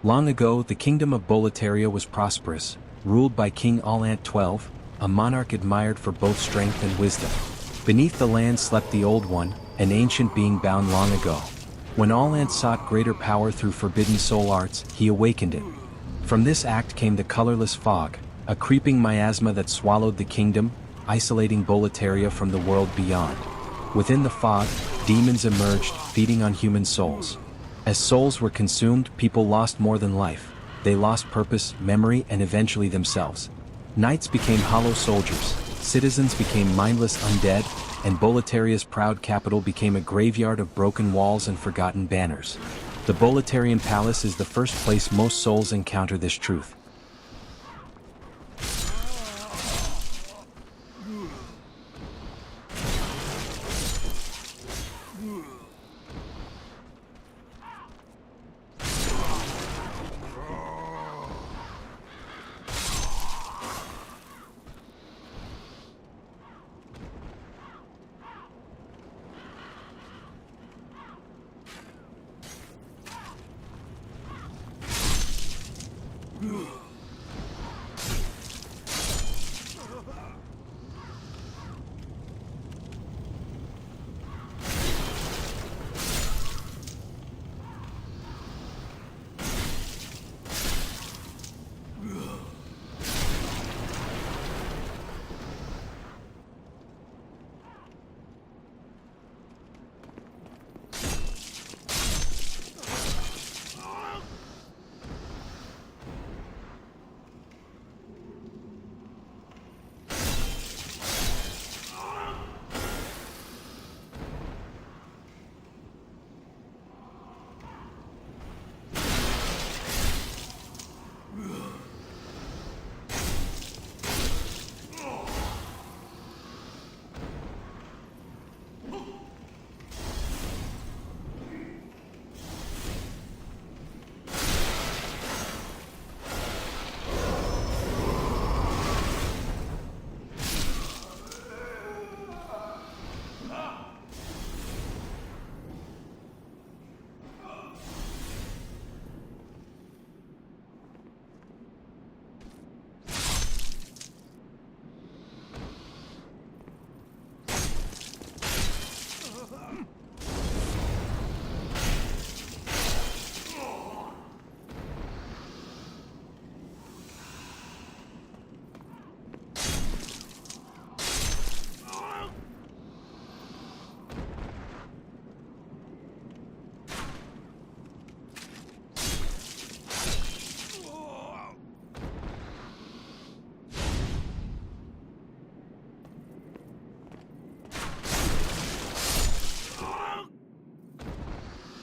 Long ago, the kingdom of Boletaria was prosperous, ruled by King Allant XII, a monarch admired for both strength and wisdom. Beneath the land slept the Old One, an ancient being bound long ago. When Allant sought greater power through forbidden soul arts, he awakened it. From this act came the colorless fog, a creeping miasma that swallowed the kingdom, isolating Boletaria from the world beyond. Within the fog, demons emerged, feeding on human souls. As souls were consumed, people lost more than life. They lost purpose, memory, and eventually themselves. Knights became hollow soldiers, citizens became mindless undead, and Boletaria's proud capital became a graveyard of broken walls and forgotten banners. The Boletarian Palace is the first place most souls encounter this truth.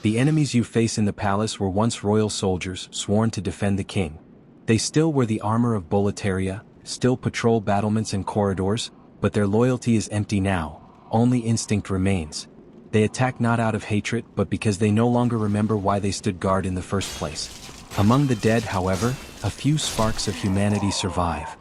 The enemies you face in the palace were once royal soldiers, sworn to defend the king. They still wear the armor of Boletaria, still patrol battlements and corridors, but their loyalty is empty now, only instinct remains. They attack not out of hatred but because they no longer remember why they stood guard in the first place. Among the dead, however, a few sparks of humanity survive.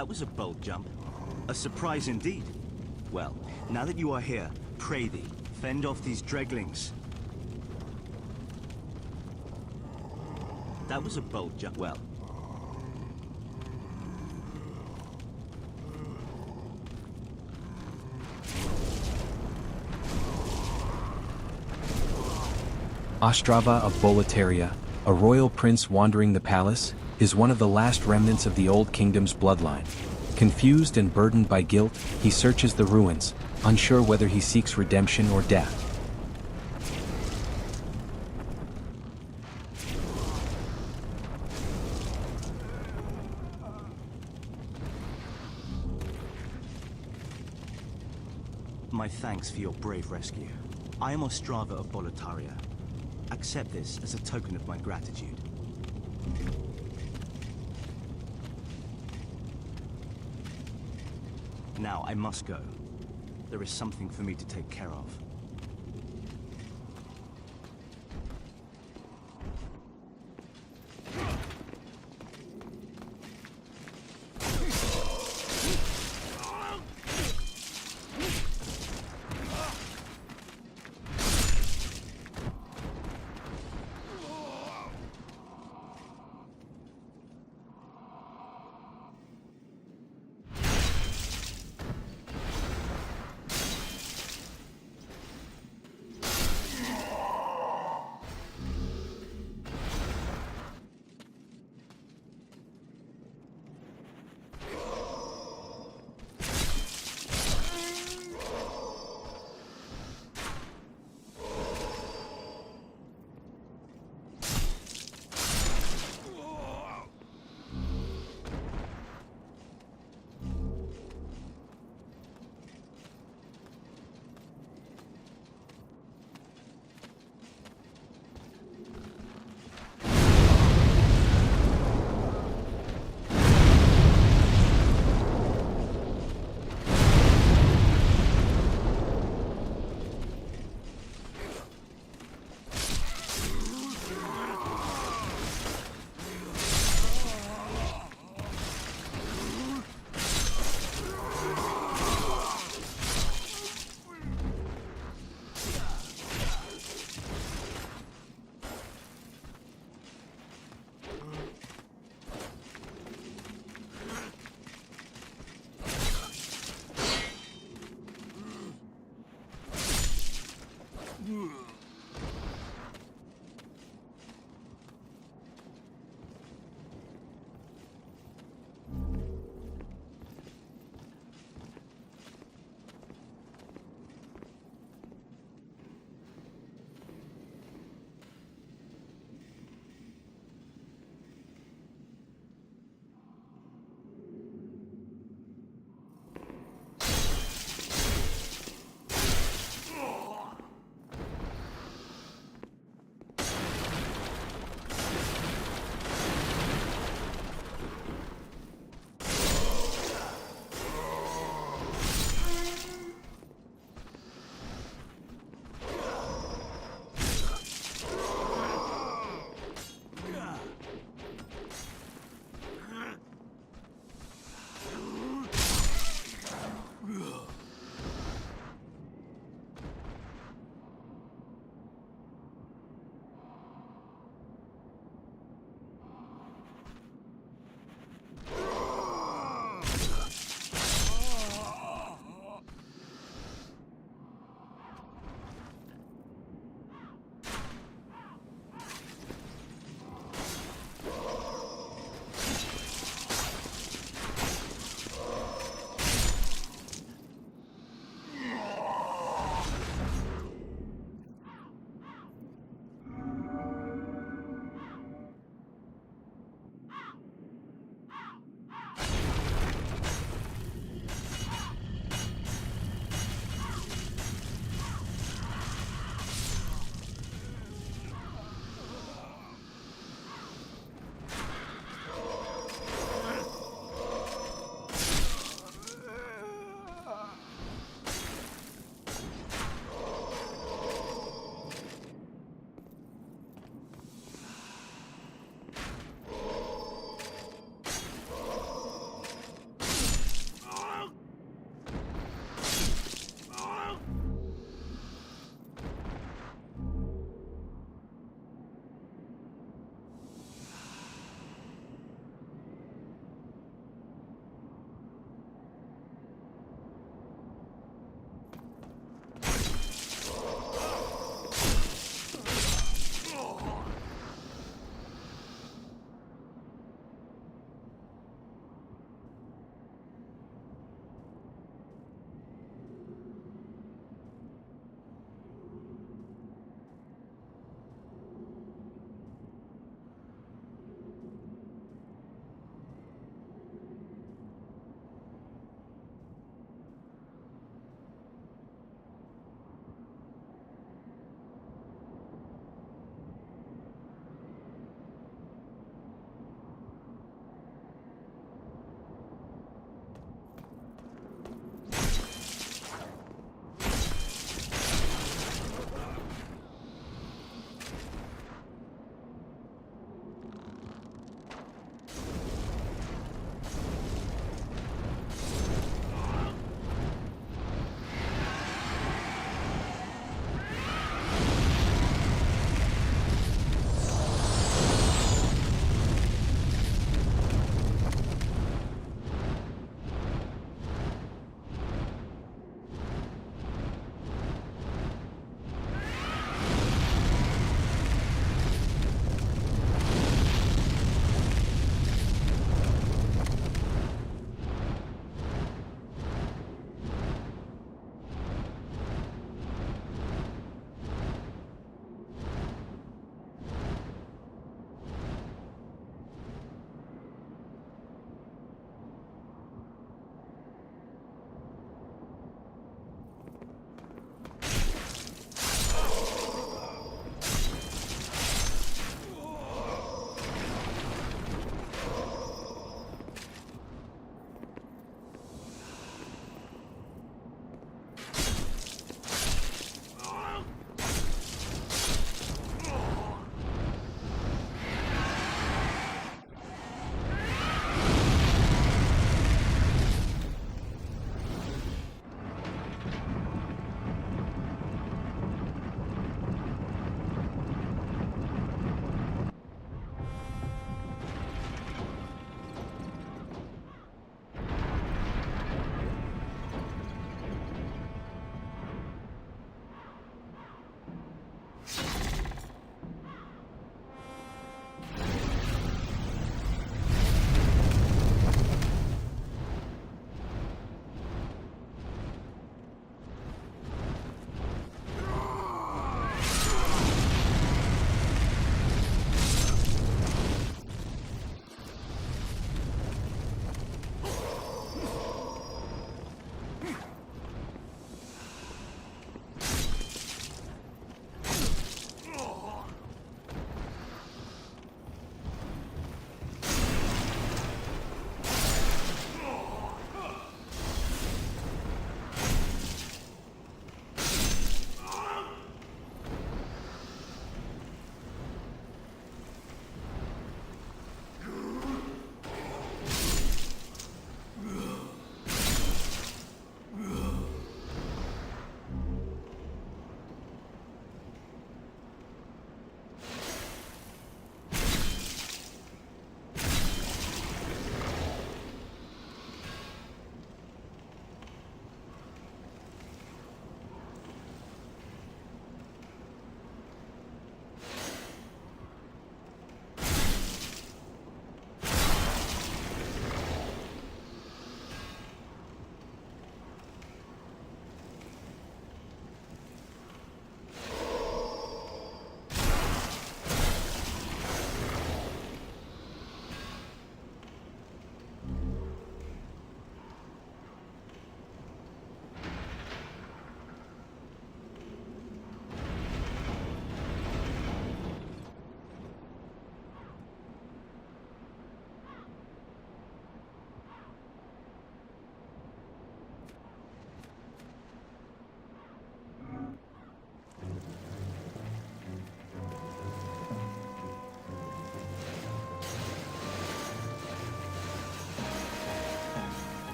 That was a bold jump. A surprise indeed. Well, now that you are here, pray thee, fend off these dreglings. That was a bold jump. Well. Ostrava of Boletaria, a royal prince wandering the palace, is one of the last remnants of the Old Kingdom's bloodline. Confused and burdened by guilt, he searches the ruins, unsure whether he seeks redemption or death. My thanks for your brave rescue. I am Ostrava of Boletaria. Accept this as a token of my gratitude. Now, I must go. There is something for me to take care of.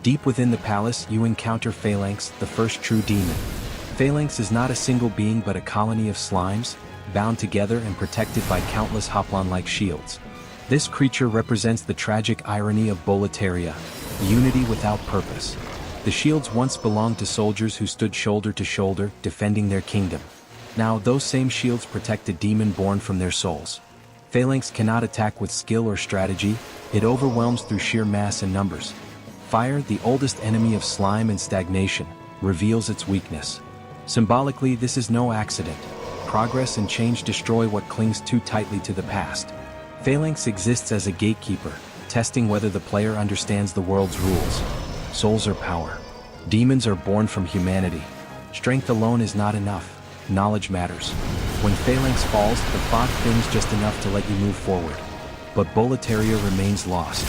Deep within the palace, you encounter Phalanx, the first true demon. Phalanx is not a single being but a colony of slimes, bound together and protected by countless hoplon-like shields. This creature represents the tragic irony of Boletaria, unity without purpose. The shields once belonged to soldiers who stood shoulder to shoulder, defending their kingdom. Now those same shields protect a demon born from their souls. Phalanx cannot attack with skill or strategy, it overwhelms through sheer mass and numbers. Fire, the oldest enemy of slime and stagnation, reveals its weakness. Symbolically, this is no accident. Progress and change destroy what clings too tightly to the past. Phalanx exists as a gatekeeper, testing whether the player understands the world's rules. Souls are power. Demons are born from humanity. Strength alone is not enough. Knowledge matters. When Phalanx falls, the fog thins just enough to let you move forward. But Boletaria remains lost.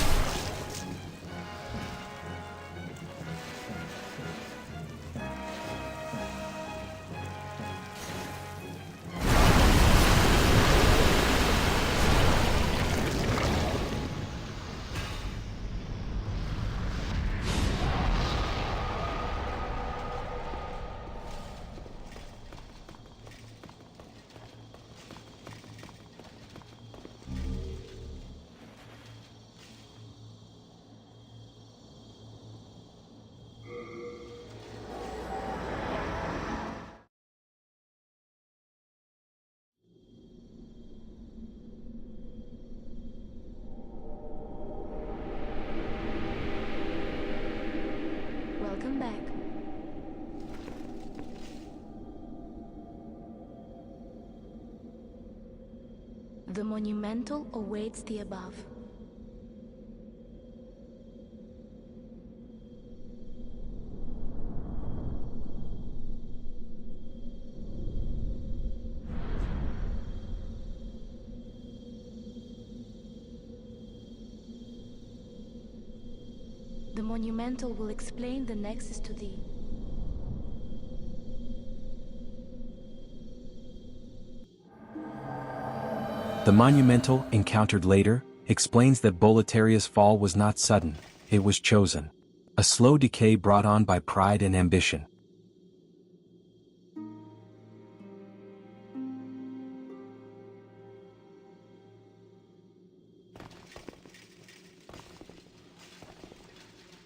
Welcome back. The monumental awaits the above. The monumental will explain the nexus to thee. The monumental, encountered later, explains that Boletaria's fall was not sudden, it was chosen. A slow decay brought on by pride and ambition.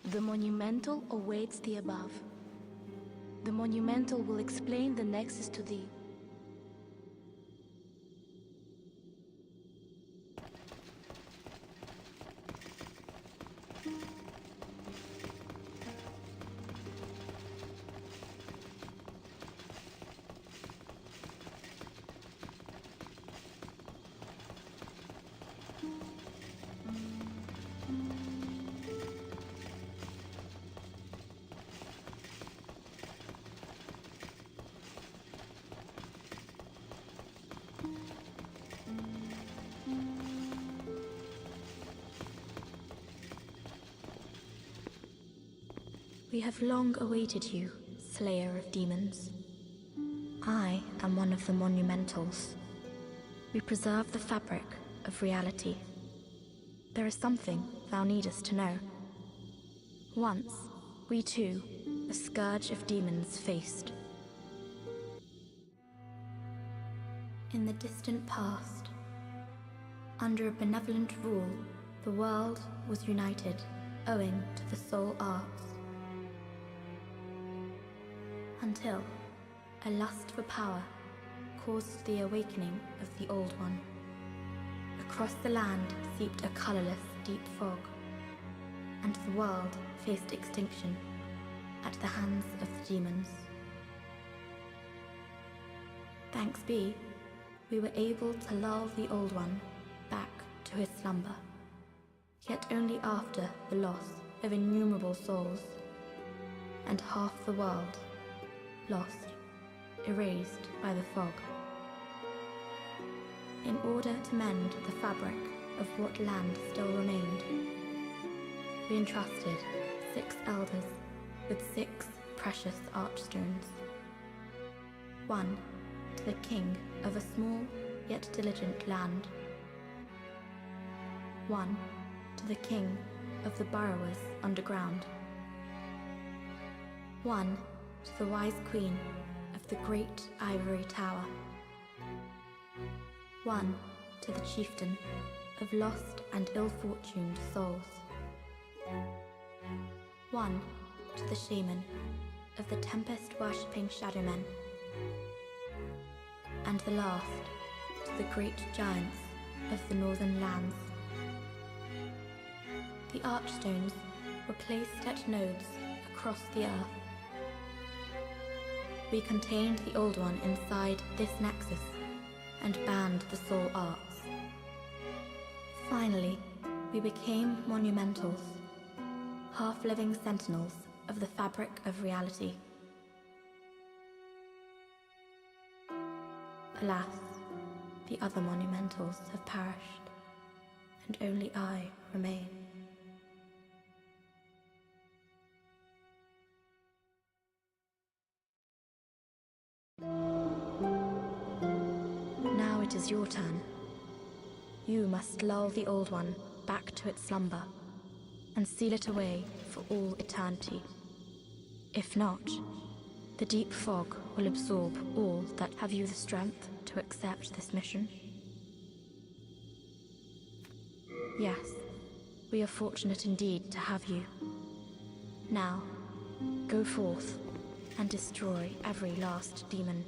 The monumental awaits the above. The monumental will explain the nexus to thee. We have long awaited you, Slayer of Demons. I am one of the Monumentals. We preserve the fabric of reality. There is something thou needest to know. Once, we too, a scourge of demons faced. In the distant past, under a benevolent rule, the world was united owing to the soul arts. Until a lust for power caused the awakening of the Old One. Across the land seeped a colorless, deep fog, and the world faced extinction at the hands of the demons. Thanks be, we were able to lull the Old One back to his slumber, yet only after the loss of innumerable souls, and half the world lost, erased by the fog. In order to mend the fabric of what land still remained, we entrusted 6 elders with 6 precious archstones. 1 to the king of a small yet diligent land. 1 to the king of the burrowers underground. One to the wise queen of the great ivory tower. One to the chieftain of lost and ill-fortuned souls. One to the shaman of the tempest-worshipping shadowmen. And the last to the great giants of the northern lands. The archstones were placed at nodes across the earth. We contained the Old One inside this nexus and banned the soul arts. Finally, we became monumentals, half-living sentinels of the fabric of reality. Alas, the other monumentals have perished, and only I remain. Now it is your turn. You must lull the Old One back to its slumber, and seal it away for all eternity. If not, the deep fog will absorb all that have you the strength to accept this mission. Yes, we are fortunate indeed to have you. Now, go forth and destroy every last demon